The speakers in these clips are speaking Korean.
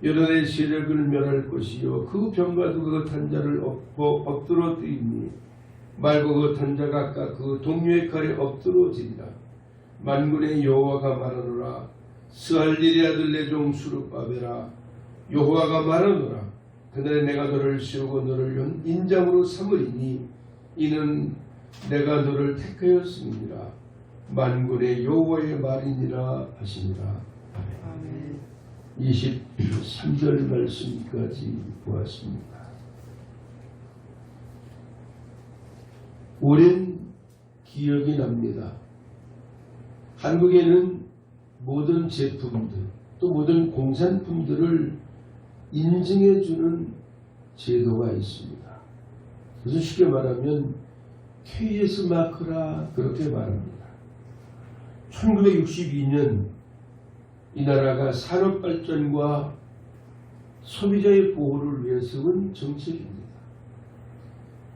여론의 세력을 멸할 것이요 그 병과도 그것한 자를 엎드러 뜨이니 말고 그것한 자가 각각 그 동료의 칼에 엎드러지리라. 만군의 여호와가 말하노라. 스알리의 아들 내 종 수르바벨아 여호와가 말하노라. 그날에 내가 너를 세우고 너를 인장으로 삼으리니 이는 내가 너를 택하였음이니라. 만군의 여호와의 말이니라 하시니라. 아멘. 23절 말씀까지 보았습니다. 오랜 기억이 납니다. 한국에는 모든 제품들 또 모든 공산품들을 인증해주는 제도가 있습니다. 그래서 쉽게 말하면 KS 마크라 그렇게 말합니다. 1962년 이 나라가 산업발전과 소비자의 보호를 위해 세운 정책입니다.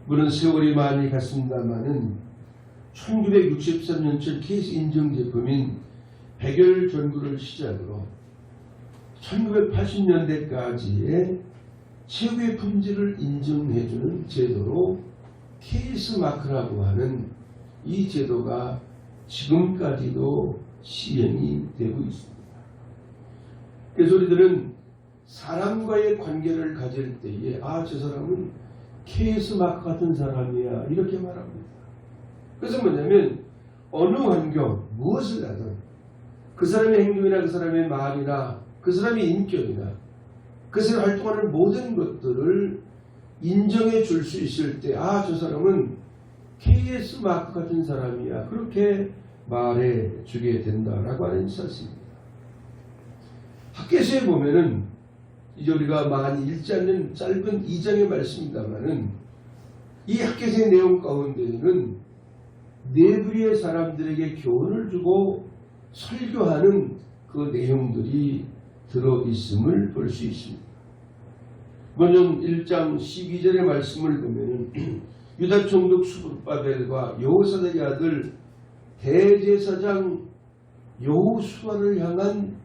물론 세월이 많이 갔습니다마는 1963년철 KS 인증 제품인 백열 전구를 시작으로 1980년대까지의 최고의 품질을 인증해주는 제도로 KS 마크라고 하는 이 제도가 지금까지도 시행이 되고 있습니다. 그래서 우리들은 사람과의 관계를 가질 때에 저 사람은 KS 마크 같은 사람이야 이렇게 말합니다. 그래서 뭐냐면 어느 환경 무엇을 하든 그 사람의 행동이나 그 사람의 말이나 그 사람의 인격이나 그 사람이 활동하는 모든 것들을 인정해 줄 수 있을 때 저 사람은 KS 마크 같은 사람이야 그렇게 말해 주게 된다라고 하는 사실입니다. 학개서에 보면은 이제 우리가 많이 읽지 않는 짧은 2장의 말씀입니다만은 이 학개서의 내용 가운데에는 네 부류의 사람들에게 교훈을 주고 설교하는 그 내용들이 들어있음을 볼 수 있습니다. 먼저 1장 12절의 말씀을 보면은 유다 총독 수르바벨과 여호사닥의 아들 대제사장 여호수아를 향한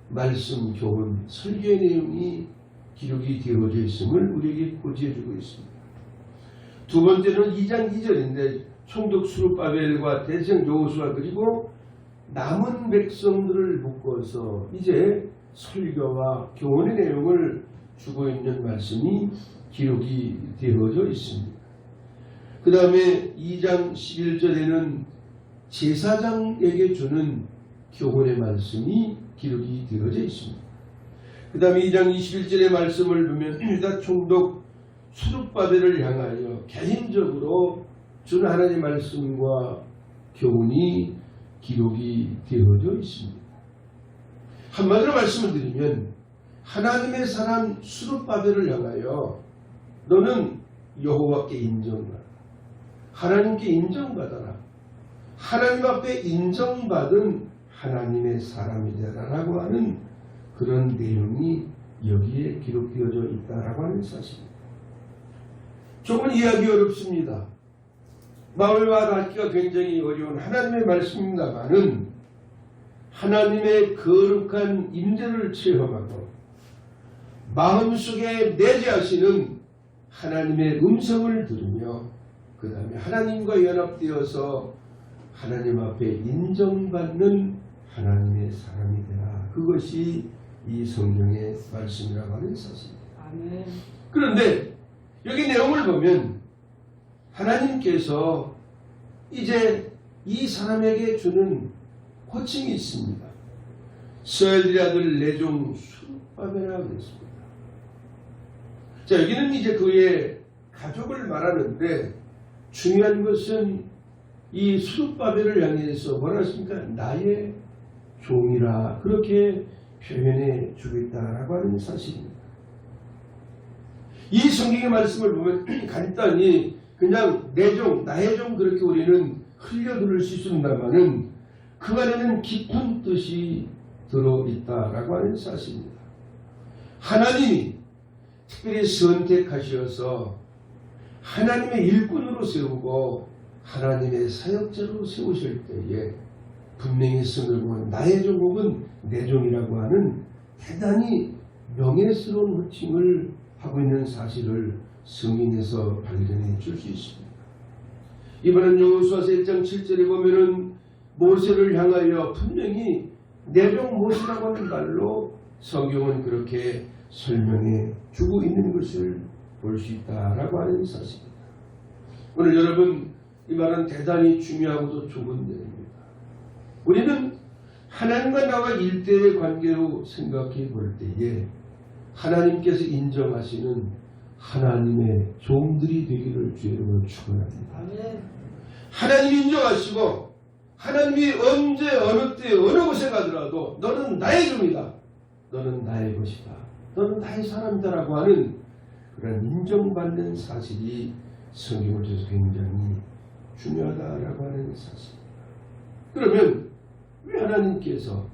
말씀, 교훈, 설교의 내용이 기록이 되어져 있음을 우리에게 고지해주고 있습니다. 두 번째는 2장 2절인데 총독 수르바벨과 대제사장 여호수아 그리고 남은 백성들을 묶어서 이제 설교와 교훈의 내용을 주고 있는 말씀이 기록이 되어져 있습니다. 그 다음에 2장 11절에는 제사장에게 주는 교훈의 말씀이 기록이 되어져 있습니다. 그 다음에 2장 21절의 말씀을 보면 유다 총독 수르바벨을 향하여 개인적으로 준 하나님의 말씀과 교훈이 기록이 되어져 있습니다. 한마디로 말씀을 드리면 하나님의 사람 수르바벨을 향하여 너는 여호와께 인정받아 하나님께 인정받아라. 하나님 앞에 인정받은 하나님의 사람이 되라라고 하는 그런 내용이 여기에 기록되어져 있다라고 하는 사실입니다. 조금 이해하기 어렵습니다. 마음과 닿기가 굉장히 어려운 하나님의 말씀입니다만은 하나님의 거룩한 임재를 체험하고 마음속에 내재하시는 하나님의 음성을 들으며 그 다음에 하나님과 연합되어서 하나님 앞에 인정받는 하나님의 사람이 되라. 그것이 이 성경의 말씀이라고 하는 사실입니다. 아멘. 그런데 여기 내용을 보면 하나님께서 이제 이 사람에게 주는 호칭이 있습니다. 스알리의 아들 내 종 수르바벨이라고 했습니다. 자, 여기는 이제 그의 가족을 말하는데 중요한 것은 이 수르바벨을 향해서 뭐라 했습니까? 나의 종이라 그렇게 표현해 주겠다라고 하는 사실입니다. 이 성경의 말씀을 보면 간단히 그냥 내 종, 나의 종 그렇게 우리는 흘려들을 수 있습니다만은 그 안에는 깊은 뜻이 들어있다라고 하는 사실입니다. 하나님이 특별히 선택하셔서 하나님의 일꾼으로 세우고 하나님의 사역자로 세우실 때에 분명히 성을 보면 나의 종국은 내 종이라고 하는 대단히 명예스러운 호칭을 하고 있는 사실을 성경에서 발견해 줄 수 있습니다. 이번엔 여호수아서 1장 7절에 보면은 모세를 향하여 분명히 내종 모세라고 하는 말로 성경은 그렇게 설명해 주고 있는 것을 볼 수 있다라고 하는 사실입니다. 오늘 여러분, 이 말은 대단히 중요하고도 좋은 내용입니다. 우리는 하나님과 나와 일대의 관계로 생각해 볼 때에 하나님께서 인정하시는 하나님의 종들이 되기를 주로 축원합니다. 하나님이 인정하시고 하나님이 언제 어느 때 어느 곳에 가더라도 너는 나의 종이다, 너는 나의 것이다, 너는 나의 사람이다라고 하는 그런 인정받는 사실이 성경을 통해서 굉장히 중요하다라고 하는 사실입니다. 그러면 왜 하나님께서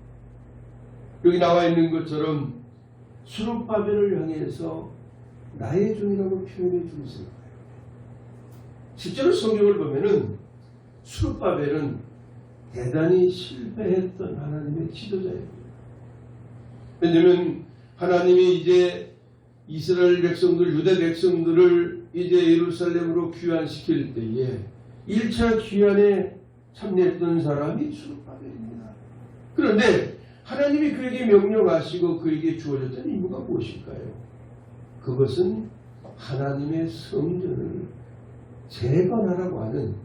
여기 나와 있는 것처럼 스룹바벨을 향해서 나의 종이라고 표현해 주셨을까요? 실제로 성경을 보면은 스룹바벨은 대단히 실패했던 하나님의 지도자입니다. 왜냐하면 하나님이 이제 이스라엘 백성들, 유대 백성들을 이제 예루살렘으로 귀환시킬 때에 1차 귀환에 참여했던 사람이 스룹바벨입니다. 그런데 하나님이 그에게 명령하시고 그에게 주어졌던 임무가 무엇일까요? 그것은 하나님의 성전을 재건하라고 하는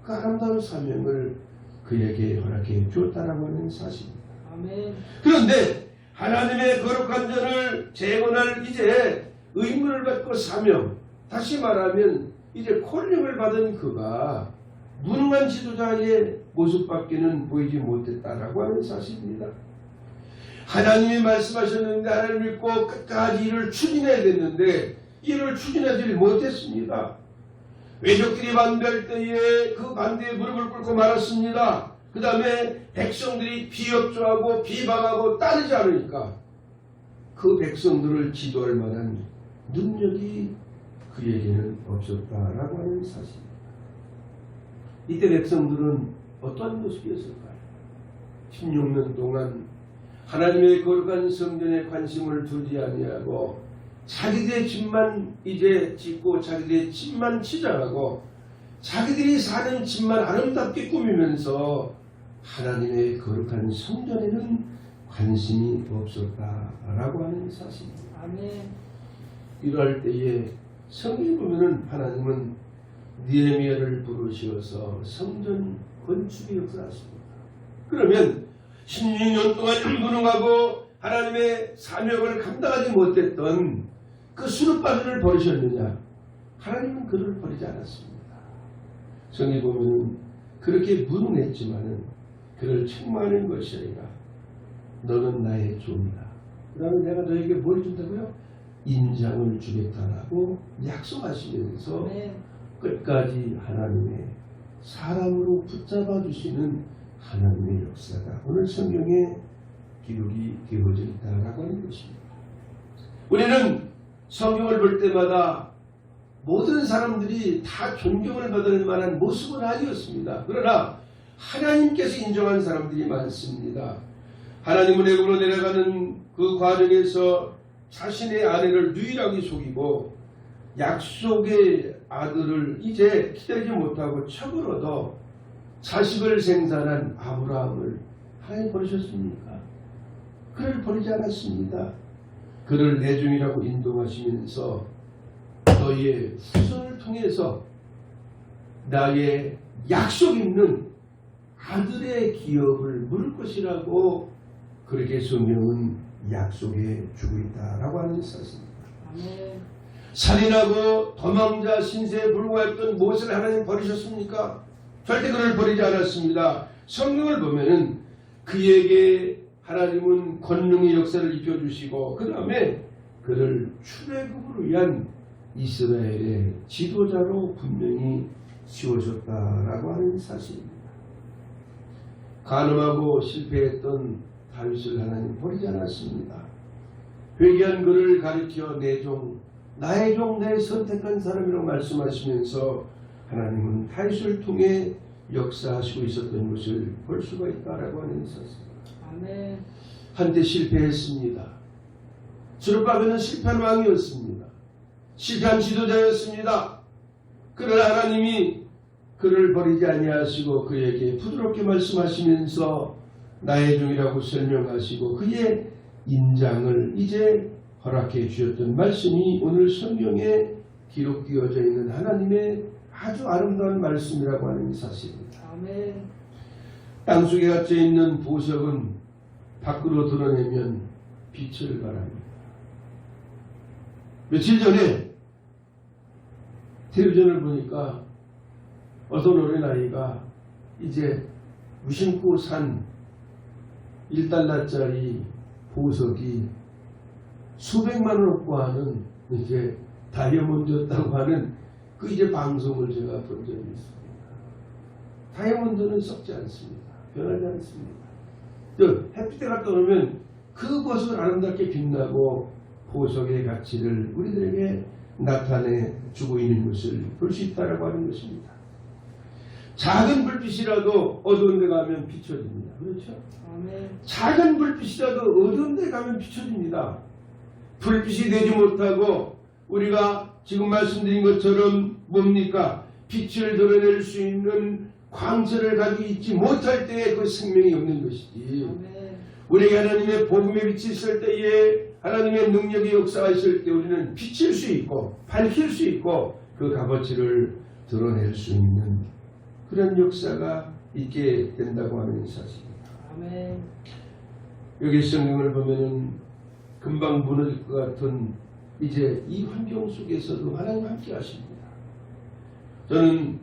그 아름다운 사명을 그에게 허락해 주었다라고 하는 사실입니다. 아멘. 그런데 하나님의 거룩한 전을 재건할 이제 의무를 받고 사명, 다시 말하면 이제 콜링을 받은 그가 무능한 지도자의 모습밖에는 보이지 못했다라고 하는 사실입니다. 하나님이 말씀하셨는데 하나님 믿고 끝까지 이를 추진해야 됐는데 이를 추진하지 못했습니다. 외적들이 반대할 때에 그 반대에 무릎을 꿇고 말았습니다. 그 다음에 백성들이 비협조하고 비방하고 따르지 않으니까 그 백성들을 지도할 만한 능력이 그에게는 없었다라고 하는 사실입니다. 이때 백성들은 어떤 모습이었을까요? 16년 동안 하나님의 거룩한 성전에 관심을 두지 아니하고 자기들의 집만 이제 짓고 자기들의 집만 치장하고 자기들이 사는 집만 아름답게 꾸미면서 하나님의 거룩한 성전에는 관심이 없었다라고 하는 사실입니다. 아멘. 이럴 때에 성경에 보면은 하나님은 느헤미야를 부르셔서 성전 건축에 역사하십니다. 그러면 16년 동안 무능하고 하나님의 사명을 감당하지 못했던 그 스룹바벨을 버리셨느냐? 하나님은 그를 버리지 않았습니다. 성경에 보면 그렇게 무능했지만은 그를 책망하는 것이 아니라 너는 나의 종이다. 그 다음에 내가 너에게 뭘 준다고요? 인장을 주겠다라고 약속하시면서 네. 끝까지 하나님의 사랑으로 붙잡아 주시는 하나님의 역사가 오늘 성경에 기록이 되어져 있다라고 하는 것입니다. 우리는 성경을 볼 때마다 모든 사람들이 다 존경을 받을 만한 모습은 아니었습니다. 그러나 하나님께서 인정한 사람들이 많습니다. 하나님은 애굽으로 내려가는 그 과정에서 자신의 아내를 유일하게 속이고 약속의 아들을 이제 기다리지 못하고 척을 자식을 생산한 아브라함을 하나님 버리셨습니까? 그를 버리지 않았습니다. 그를 내 종이라고 인도하시면서 너의 후손을 통해서 나의 약속 있는 아들의 기업을 물을 것이라고 그렇게 성경은 약속해 주고 있다라고 하는 사실입니다. 아멘. 살인하고 도망자 신세에 불과했던 모세를 하나님 버리셨습니까? 절대 그를 버리지 않았습니다. 성경을 보면은 그에게 하나님은 권능의 역사를 입혀주시고 그 다음에 그를 출애굽을 위한 이스라엘의 지도자로 분명히 세워졌다라고 하는 사실입니다. 간음하고 실패했던 다윗을 하나님 버리지 않았습니다. 회개한 그를 가리켜 내 종, 나의 종, 내 선택한 사람이라고 말씀하시면서 하나님은 다윗을 통해 역사하시고 있었던 것을 볼 수가 있다라고 하는 사실입니다. 아멘. 한때 실패했습니다. 스룹바벨은 실패한 왕이었습니다. 실패한 지도자였습니다. 그러나 하나님이 그를 버리지 아니하시고 그에게 부드럽게 말씀하시면서 나의 종이라고 설명하시고 그의 인장을 이제 허락해 주셨던 말씀이 오늘 성경에 기록되어져 있는 하나님의 아주 아름다운 말씀이라고 하는 사실입니다. 아멘. 땅속에 갇혀 있는 보석은 밖으로 드러내면 빛을 발합니다. 며칠 전에 텔레비전을 보니까 어떤 어린아이가 이제 무심코 산 1달러짜리 보석이 수백만 원고 하는 이제 다이아몬드였다고 하는 그 이제 방송을 제가 본 적이 있습니다. 다이아몬드는 썩지 않습니다. 변하지 않습니다. 햇빛에 갔다 오면 그 보석은 아름답게 빛나고 보석의 가치를 우리들에게 나타내 주고 있는 것을 볼 수 있다고 하는 것입니다. 작은 불빛이라도 어두운 데 가면 비춰집니다. 그렇죠? 아멘. 작은 불빛이라도 어두운 데 가면 비춰집니다. 불빛이 되지 못하고 우리가 지금 말씀드린 것처럼 뭡니까? 빛을 드러낼 수 있는 광채를 가지고 있지 못할 때에 그 생명이 없는 것이지. 아멘. 우리가 하나님의 복음의 빛이 있을 때에 하나님의 능력의 역사가 있을 때 우리는 비칠 수 있고 밝힐 수 있고 그 값어치를 드러낼 수 있는 그런 역사가 있게 된다고 하는 사실입니다. 아멘. 여기 성경을 보면은 금방 무너질 것 같은 이제 이 환경 속에서도 하나님 함께 하십니다. 저는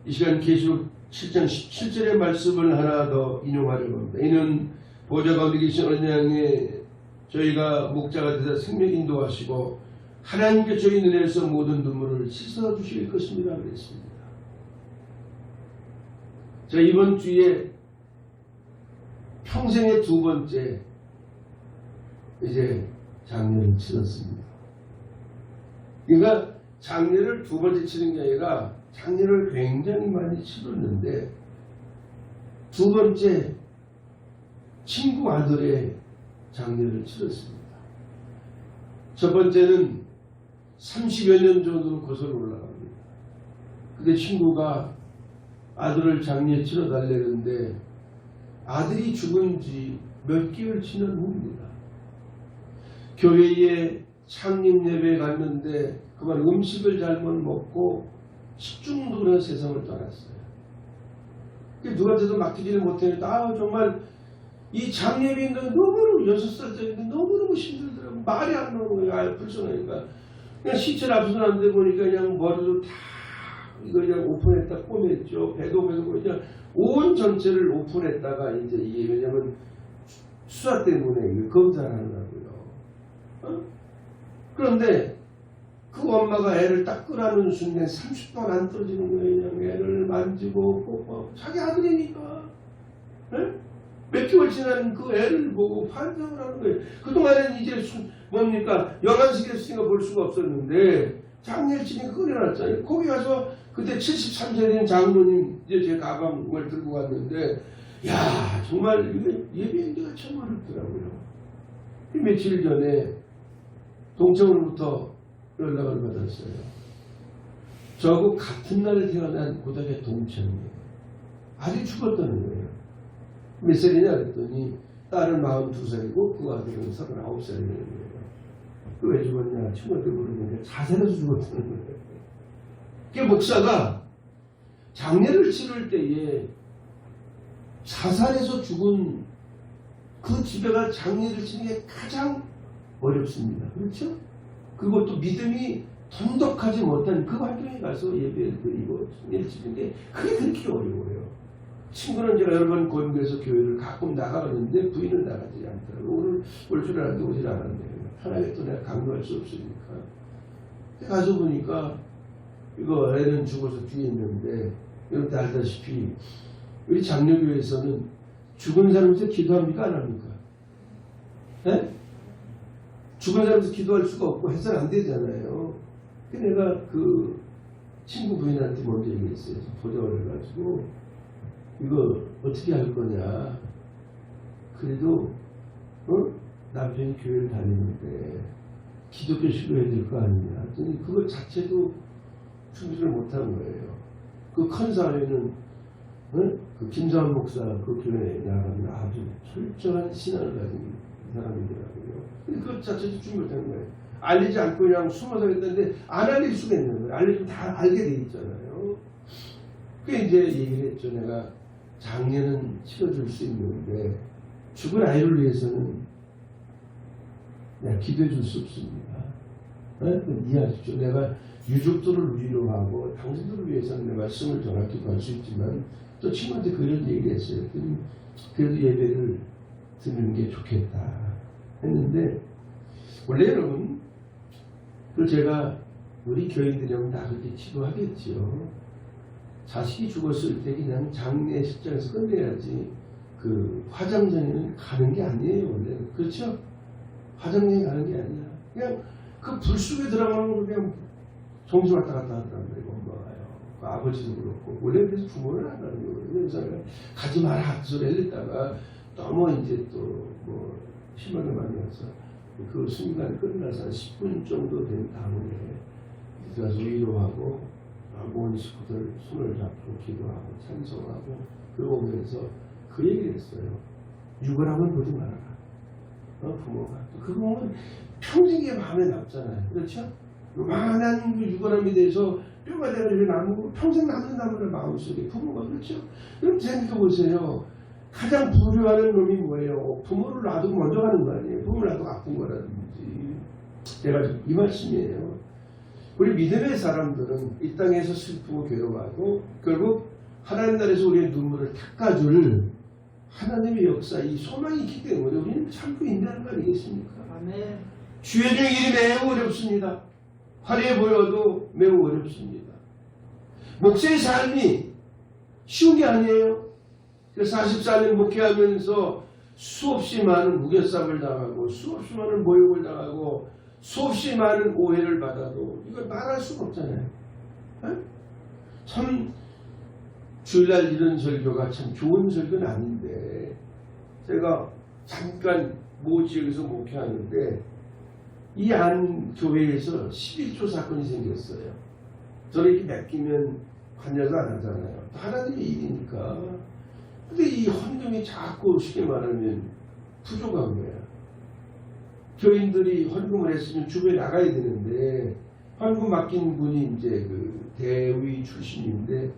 이 시간 계시록 7장 17절의 말씀을 하나 더 인용하려고 합니다. 이는 보좌 가운데 계신 어린 양에 저희가 목자가 되사 생명 인도하시고 하나님께 저희 눈에서 모든 눈물을 씻어주실 것입니다. 그랬습니다. 자, 이번 주에 평생의 두 번째 이제 장례를 치렀습니다. 그러니까 장례를 두 번째 치는 게 아니라 장례를 굉장히 많이 치렀는데 두 번째 친구 아들의 장례를 치렀습니다. 첫 번째는 30여 년 전으로 거슬러 올라갑니다. 근데 친구가 아들을 장례 치러 달래는데 아들이 죽은 지 몇 개월 지난 후입니다. 교회에 창립 예배에 갔는데 그만 음식을 잘못 먹고 식중독으로 세상을 떠났어요. 누구한테도 맡기지는 못했는데 정말 이 장례비인데 너무너무 6살짜리인데 너무너무 힘들더라고. 말이 안 나오는 거예요. 불쌍하니까. 그냥 시체를 앞서서 안 돼 보니까 그냥 머리도 다 이거 그냥 오픈했다 꼬맸죠. 배도 그냥 온 전체를 오픈했다가 이제 이게 왜냐면 수사 때문에 이거 검사를 하느라고요. 그런데 그 엄마가 애를 딱 끄라는 순간 30분 안 떨어지는 거예요. 그냥 애를 만지고 뽀뽀. 자기 아들이니까. 네? 몇 개월 지난 그 애를 보고 판정을 하는 거예요. 그동안은 이제 뭡니까? 영안식에 있으니까 볼 수가 없었는데 장례를 치니까 꺼내놨잖아요. 거기 가서 그때 73세 된 장로님 이제 제 가방을 들고 갔는데 야 정말 이게 예배인데가 참 어렵더라고요. 며칠 전에 동창으로부터 연락을 받았어요. 저하고 같은 날에 태어난 고등학교 동창이에요. 아들이 죽었다는 거예요. 몇 살이냐 그랬더니 딸은 42살이고 그 아들은 39살이라는 거예요. 그 왜 죽었냐 친구한테 물어보니까 자살해서 죽었다는 거예요. 그 목사가 장례를 치를 때에 자살해서 죽은 그 집에가 장례를 치는 게 가장 어렵습니다. 그렇죠? 그것도 믿음이 돈독하지 못한 그 환경에 가서 예배를 드리고 장례를 치는 게 그게 그렇게 어려워요. 친구는 제가 여러 번 권고해서 교회를 가끔 나가봤는데 부인은 나가지 않더라고요. 오늘 올 줄 알았는데 오질 않았네요. 편하게 또 내가 강요할 수 없으니까. 가서 보니까 이거 애는 죽어서 뒤에 있는데 여러분들 알다시피 우리 장로교회에서는 죽은 사람한테 기도합니까? 안 합니까? 네? 죽은 사람한테 기도할 수가 없고 해서는 안 되잖아요. 내가 그 친구 부인한테 먼저 얘기했어요. 보자고 해가지고 이거 어떻게 할 거냐. 그래도 남편이 교회를 다니는데 기독교식으로 해야 될 거 아니냐. 그것 자체도 준비를 못한 거예요. 그 컨사회는 그 김사원 목사 그 교회에 나가면 아주 철저한 신앙을 가진 사람이더라고요. 근데 그것 자체도 준비를 못한 거예요. 알리지 않고 그냥 숨어서 했는데 안 알릴 수가 있는 거예요. 알리면 다 알게 돼 있잖아요. 그게 이제 얘기를 했죠. 내가 장례는 치러줄 수 있는데 죽은 아이를 위해서는 내가 기도해 줄 수 없습니다. 이해하십시오. 내가 유족들을 위로하고 당신들을 위해서는 내 말씀을 정확히 할 수 있지만 또 친구한테 그런 얘기를 했어요. 그래도 예배를 드리는 게 좋겠다 했는데 원래 여러분 그 제가 우리 교인들이면 다 그렇게 지도하겠죠. 자식이 죽었을 때 그냥 장례식장에서 끝내야지 그 화장장에는 가는 게 아니에요. 원래 그렇죠? 화장장에 가는 게 아니야. 그냥 그 불 속에 들어가는 거 그냥 정신 왔다 갔다 하더란 말이에요. 엄마가요. 그 아버지도 그렇고 원래 그래서 부모는 안 가는 거예요. 그래서 가지 마라 소리를 했다가 너무 이제 또 뭐 심하게 많이 와서 그 순간 끝나서 한 10분 정도 된 다음에 가서 위로하고 모은 식구들 손을 잡고 기도하고 찬송하고 그러고 오면서 그 얘기를 했어요. 유골함은 보지 말아라. 부모가. 그 부모는 평생에 마음에 남잖아요. 그렇죠? 요만한 그 유골함에 대해서 뼈가 되어지고 남고 평생 남는다는 마음속에 부모가 그렇죠? 그럼 생각해보세요. 가장 불효하는 놈이 뭐예요? 부모를 놔두고 먼저 가는 거 아니에요? 부모를 놔두고 아픈 거라든지. 제가 이 말씀이에요. 우리 믿음의 사람들은 이 땅에서 슬프고 괴로워하고 결국 하나님 나라에서 우리의 눈물을 닦아줄 하나님의 역사, 이 소망이 있기 때문에 우리는 참고 있다는 거 아니겠습니까? 아멘. 주의 종 일이 매우 어렵습니다. 화려해 보여도 매우 어렵습니다. 목사의 삶이 쉬운 게 아니에요. 44년 목회하면서 수없이 많은 무게싸움을 당하고 수없이 많은 모욕을 당하고 수없이 많은 오해를 받아도 이걸 말할 수가 없잖아요. 참 주일날 이런 설교가 참 좋은 설교는 아닌데 제가 잠깐 모 지역에서 목회하는데 이 안 교회에서 11조 사건이 생겼어요. 저를 이렇게 맡기면 관여도 안 하잖아요. 하나님의 일이니까. 근데 이 헌금이 자꾸 쉽게 말하면 부족한 거야. 교인들이 헌금을 했으면 주변에 나가야 되는데 헌금 맡긴 분이 이제 그 대위 출신인데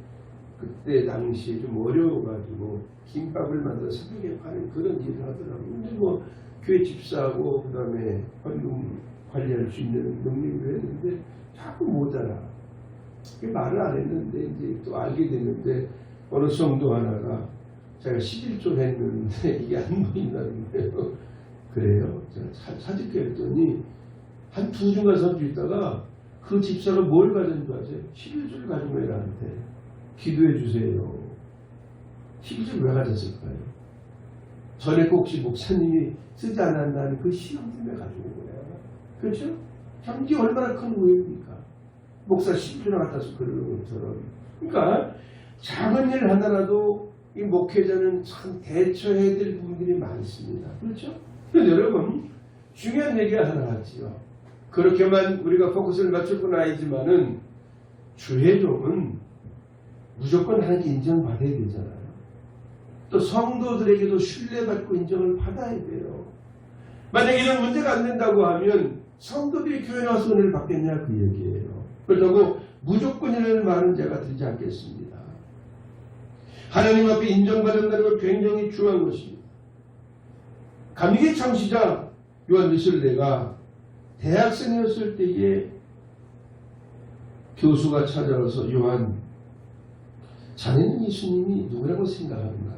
그때 당시에 좀 어려워가지고 김밥을 만들어 새벽에 파는 그런 일을 하더라고요. 근데 뭐 교회 집사하고 그 다음에 헌금 관리할 수 있는 능력을 했는데 자꾸 모자라. 말을 안 했는데 이제 또 알게 됐는데 어느 성도 하나가 제가 11조 했는데 이게 안 보인다는 거예요. 그래요? 제가 사직해 했더니 한 2주간 3주 있다가 그 집사가 뭘 가진 줄 아세요? 11조를 가진 거예요. 나한테. 기도해 주세요. 11조를 왜 가졌을까요? 전에 꼭 혹시 목사님이 쓰지 않았나는 그 시험 때문에 가지고 온 거예요. 그렇죠? 참 이게 얼마나 큰 오해입니까? 목사 10조나 갖다서 그러는 것처럼. 그러니까 작은 일 하나라도 이 목회자는 참 대처해야 될 부분들이 많습니다. 그렇죠? 그런데 여러분 중요한 얘기가 하나 하지요. 그렇게만 우리가 포커스를 맞출 건 아니지만은 주회종은 무조건 하나님께 인정받아야 되잖아요. 또 성도들에게도 신뢰받고 인정을 받아야 돼요. 만약에 이런 문제가 안 된다고 하면 성도들이 교회 나와서 은혜를 받겠냐 그 얘기예요. 그렇다고 무조건이라는 말은 제가 드리지 않겠습니다. 하나님 앞에 인정받는다는 건 굉장히 중요한 것입니다. 감리교 창시자 요한 웨슬레가 대학생이었을 때에 교수가 찾아와서 요한 자네는 예수님이 누구라고 생각하는가?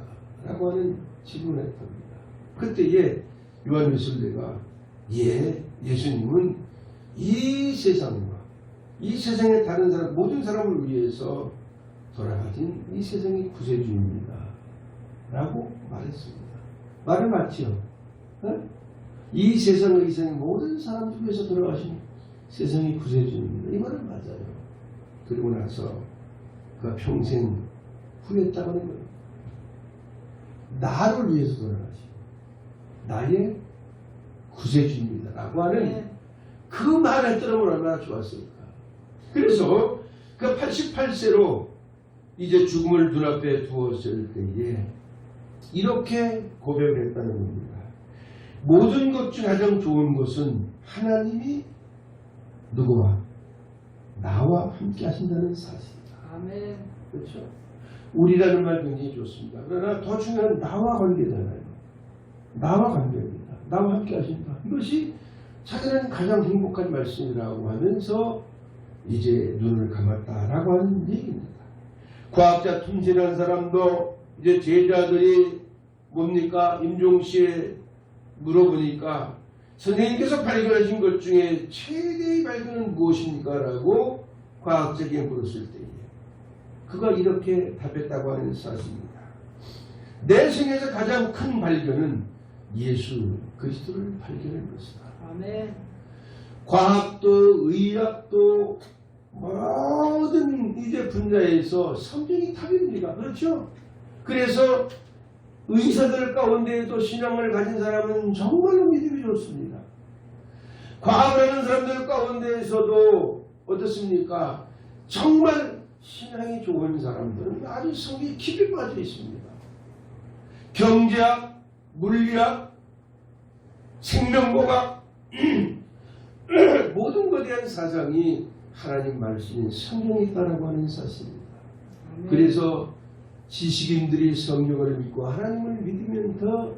라고 하는 질문을 했답니다. 그때에 요한 웨슬레가 예수님은 이 세상과 이 세상의 다른 사람 모든 사람을 위해서 돌아가신 이 세상의 구세주입니다. 라고 말했습니다. 말은 맞죠? 이 세상의 모든 사람들 위해서 돌아가신 세상의 구세주입니다. 이 말은 맞아요. 그리고 나서 그가 평생 후회했다고 하는 거예요. 나를 위해서 돌아가시고 나의 구세주입니다라고 하는 그 말을 들으면 얼마나 좋았을까. 그래서 그 88세로 이제 죽음을 눈앞에 두었을 때에 이렇게 고백을 했다는 겁니다. 모든 것 중 가장 좋은 것은 하나님이 누구와? 나와 함께 하신다는 사실이다. 아멘. 그렇죠? 우리라는 말 굉장히 좋습니다. 그러나 더 중요한 나와 관계잖아요. 나와 관계입니다. 나와 함께 하신다. 이것이 자기는 가장 행복한 말씀이라고 하면서 이제 눈을 감았다라고 하는 얘기입니다. 과학자 툼신한 사람도 이제 제자들이 뭡니까? 임종시에 물어보니까 선생님께서 발견하신 것 중에 최대의 발견은 무엇입니까? 라고 과학자에게 물었을 때에 그가 이렇게 답했다고 하는 사실입니다. 내 생에서 가장 큰 발견은 예수 그리스도를 발견한 것이다. 아멘. 과학도 의학도 모든 이제 분야에서 성경이 답입니다. 그렇죠? 그래서 의사들 가운데에도 신앙을 가진 사람은 정말로 믿음이 좋습니다. 과학을 하는 사람들 가운데에서도 어떻습니까? 정말 신앙이 좋은 사람들은 아주 성경에 깊이 빠져 있습니다. 경제학, 물리학, 생명공학 모든 것에 대한 사상이 하나님 말씀인 성경에 있다라고 하는 사실입니다. 그래서 지식인들이 성경을 믿고 하나님을 믿으면 더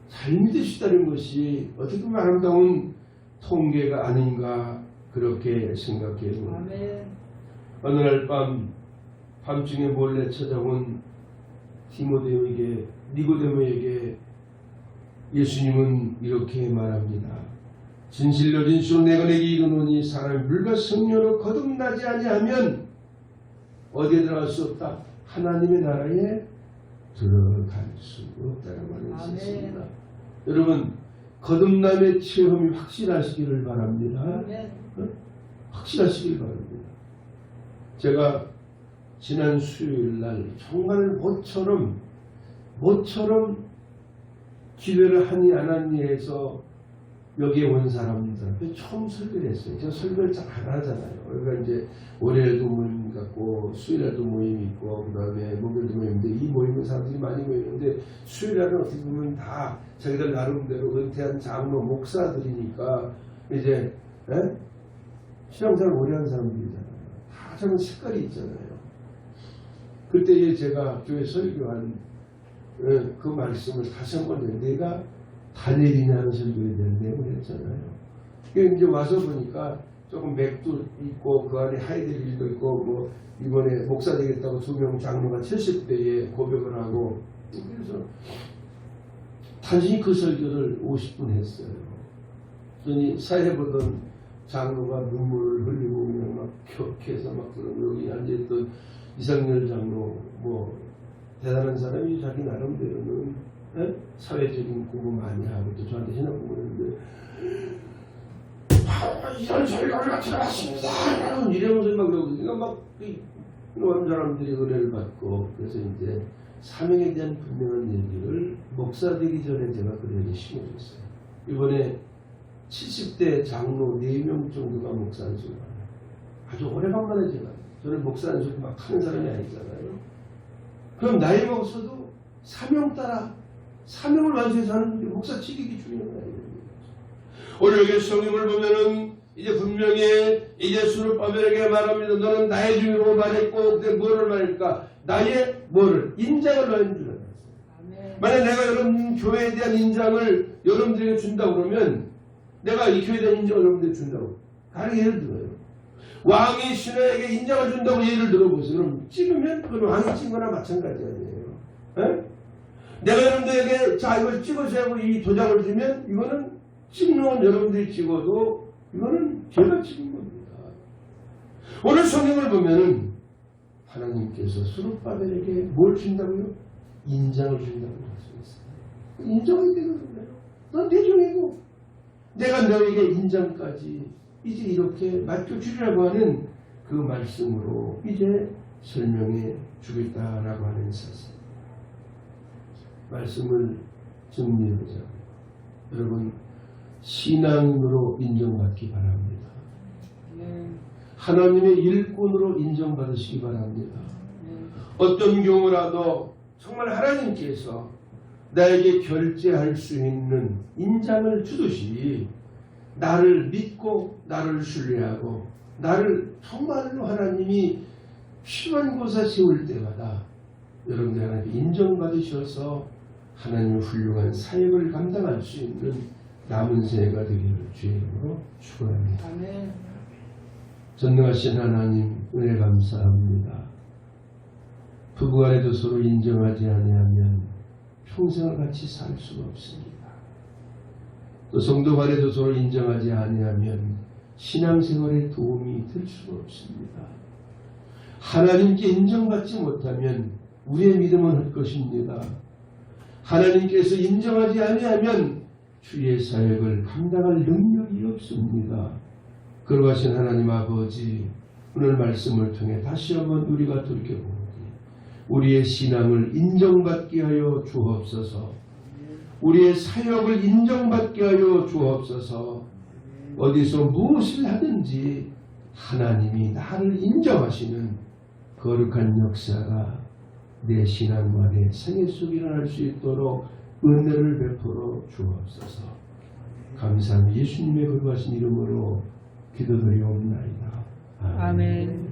잘 믿을 수 있다는 것이 어떻게 보면 아름다운 통계가 아닌가 그렇게 생각해 봅니다. 어느 날 밤중에 몰래 찾아온 디모데에게 니고데모에게 예수님은 이렇게 말합니다. 진실로 진실로 내가 내게 이르노니 사람이 물과 성령으로 거듭나지 아니하면 어디에 들어갈 수 없다. 하나님의 나라에 들어갈 수 없다라고 하는 것입니다. 여러분 거듭남의 체험이 확실하시기를 바랍니다. 확실하시길 바랍니다. 제가 지난 수요일 날 정말 모처럼 기회를 하니 안 하니 해서 여기에 온 사람들한테 처음 설교를 했어요. 제가 설교를 잘 안 하잖아요. 그러니까 이제 월요일도 모임 갖고 수요일에도 모임이 있고 그 다음에 목요일도 모임인데 이 모임은 사람들이 많이 모이는데 수요일에는 어떻게 보면 다 자기들 나름대로 은퇴한 장로 목사들이니까 이제 신앙생활 오래 한 사람들이잖아요. 다 저런 색깔이 있잖아요. 그때 제가 교회 설교한 그 말씀을 다시 한번 내가 다니엘이냐 하는 설교에 대한 내용을 했잖아요. 이제 와서 보니까 조금 맥도 있고 그 안에 하이델 일도 있고 뭐 이번에 목사 되겠다고 2명 장로가 70대에 고백을 하고 그래서 단순히 그 설교를 50분 했어요. 그러니 사회 보던 장로가 눈물을 흘리고 그냥 막 격해서 막 그러고 여기 앉아있던 이상열 장로 뭐 대단한 사람이 자기 나름대로는 사회적인 공부 많이 하고 또 저한테 신학 공부를 했는데 이런 설교를 들어봤습니다. 이러면서 막 그러니까 막 이런 사람들이 은혜를 받고 그래서 이제 사명에 대한 분명한 얘기를 목사 되기 전에 제가 그렇게 심어줬어요. 이번에 70대 장로 4명 정도가 목사 안수를 하요. 아주 오래간만에 제가 저는 목사 안수를 막 하는 사람이 아니잖아요. 그럼 나이 먹어서도 사명 따라 사명을 완수해서 하는 게 목사 직위기 중요한 거예요. 오늘 여기 성경을 보면은 이제 분명히 이제 수르바벨에게 말합니다. 너는 나의 주인으로 말했고 그때 뭐를 말할까? 나의 뭐를? 인장을 너희는 주라. 만약 내가 여러분 교회에 대한 인장을 여러분들에게 준다고 그러면 내가 이 교회에 대한 인장을 여러분들에게 준다고 다른 예를 들어요. 왕이 신하에게 인장을 준다고 예를 들어보세요. 그럼 찍으면 그건 왕이 찍은 거나 마찬가지 아니에요. 에? 내가 여러분들에게 자 이걸 찍으세요 하고 이 도장을 주면 이거는 찍는 여러분들이 찍어도 이거는 제가 찍은 겁니다. 오늘 성경을 보면은 하나님께서 수르바벨에게 뭘 준다고요? 인장을 준다고 말씀했어요. 인정이 되거든요. 넌 대종이고 내가 너에게 인장까지 이제 이렇게 맡겨주리라고 하는 그 말씀으로 이제 설명해 주겠다라고 하는 사실. 말씀을 정리해보자. 여러분 신앙인으로 인정받기 바랍니다. 하나님의 일꾼으로 인정받으시기 바랍니다. 어떤 경우라도 정말 하나님께서 나에게 결제할 수 있는 인장을 주듯이 나를 믿고 나를 신뢰하고 나를 정말로 하나님이 필요한 곳에 세울 때마다 여러분들 하나님께 인정받으셔서 하나님의 훌륭한 사역을 감당할 수 있는 남은 생애가 되기를 주의 이름으로 축원합니다. 아멘. 전능하신 하나님 은혜 감사합니다. 부부간에도 서로 인정하지 아니하면 평생을 같이 살 수가 없습니다. 또 성도간에도 서로 인정하지 아니하면 신앙생활에 도움이 될 수가 없습니다. 하나님께 인정받지 못하면 우리의 믿음은 헛것입니다. 하나님께서 인정하지 아니하면 주의 사역을 감당할 능력이 없습니다. 그러하신 하나님 아버지, 오늘 말씀을 통해 다시 한번 우리가 돌이켜보니 우리의 신앙을 인정받게 하여 주옵소서. 우리의 사역을 인정받게 하여 주옵소서. 어디서 무엇을 하든지 하나님이 나를 인정하시는 거룩한 역사가 내 신앙과 내 생애 속에 일어날 수 있도록 은혜를 베풀어 주옵소서. 감사합니다. 예수님의 거룩하신 이름으로 기도드리옵나이다. 아멘.